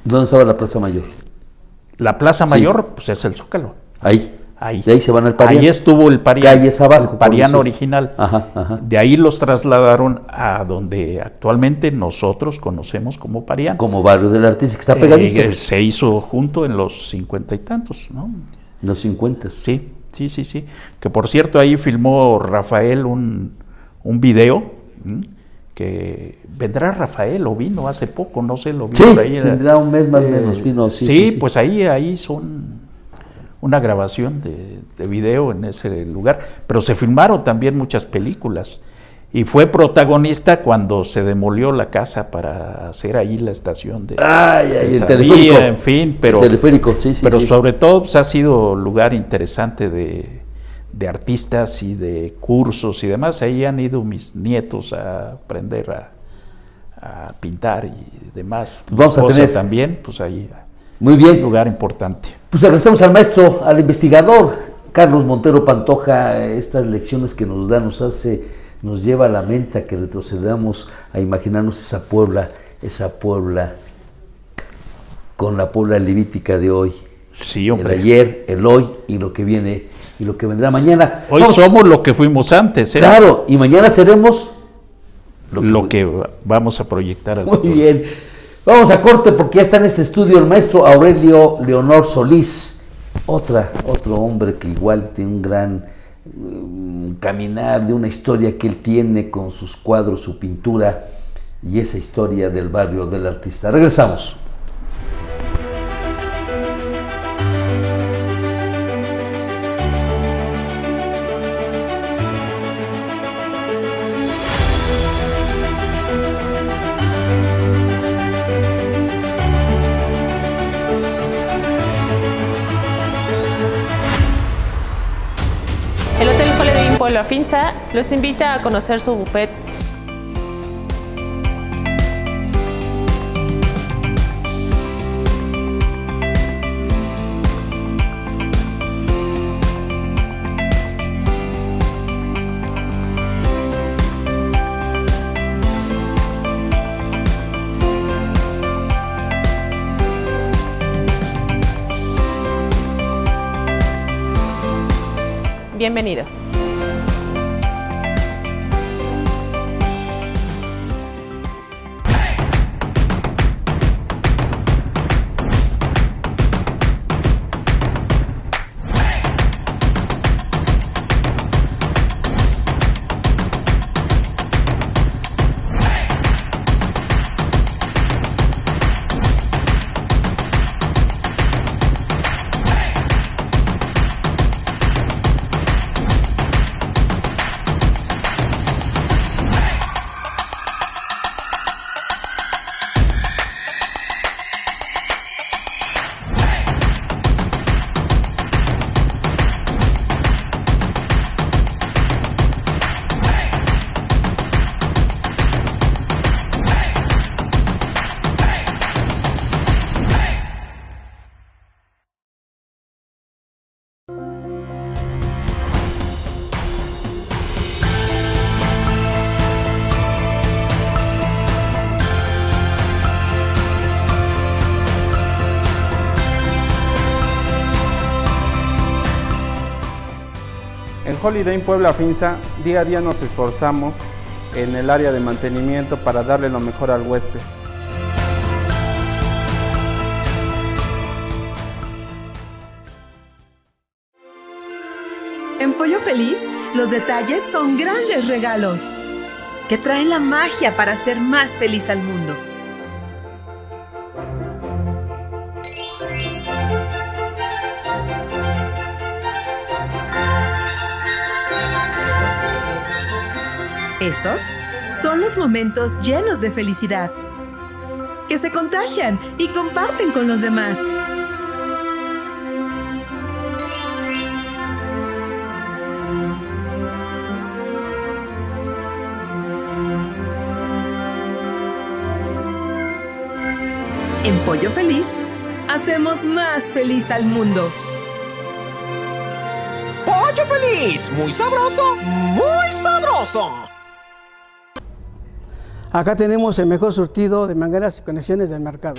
¿Dónde estaba la Plaza Mayor? La Plaza Mayor, pues es el Zócalo. Ahí. De ahí se van al Parián. Ahí estuvo el Parián. Calles abajo. El Parián original. De ahí los trasladaron a donde actualmente nosotros conocemos como Parián. Como barrio del artista, que está pegadito. Se hizo junto en los 50 y tantos, ¿no? Los 50. Sí. Que por cierto ahí filmó Rafael un video, que vendrá Rafael, o vino hace poco, no sé, lo vi por ahí. Tendrá un mes más o menos, vino. Sí, pues ahí son una grabación de video en ese lugar, pero se filmaron también muchas películas, y fue protagonista cuando se demolió la casa para hacer ahí la estación de el teleférico, en fin, pero el teleférico, pero sobre todo pues, ha sido lugar interesante de artistas y de cursos y demás. Ahí han ido mis nietos a aprender a pintar y demás. Vamos a tener también, pues ahí. Muy bien. Un lugar importante. Pues agradecemos al maestro, al investigador Carlos Montero Pantoja, estas lecciones que nos da, nos lleva a la mente a que retrocedamos a imaginarnos esa Puebla con la Puebla levítica de hoy. Sí, hombre. El ayer, el hoy y lo que viene y lo que vendrá mañana. Hoy somos lo que fuimos antes, ¿eh? Claro, y mañana seremos lo que vamos a proyectar al Muy futuro. bien. Vamos a corte porque ya está en este estudio el maestro Aurelio Leonor Solís, otro hombre que igual tiene un gran caminar de una historia que él tiene con sus cuadros, su pintura y esa historia del barrio del artista. Regresamos. El Hotel Holiday Inn Pueblo Afinsa los invita a conocer su buffet. Bienvenidos. En Holiday Inn Puebla Afinsa, día a día nos esforzamos en el área de mantenimiento para darle lo mejor al huésped. En Pollo Feliz, los detalles son grandes regalos que traen la magia para hacer más feliz al mundo. Esos son los momentos llenos de felicidad, que se contagian y comparten con los demás. En Pollo Feliz, hacemos más feliz al mundo. ¡Pollo Feliz! ¡Muy sabroso! ¡Muy sabroso! Acá tenemos el mejor surtido de mangueras y conexiones del mercado.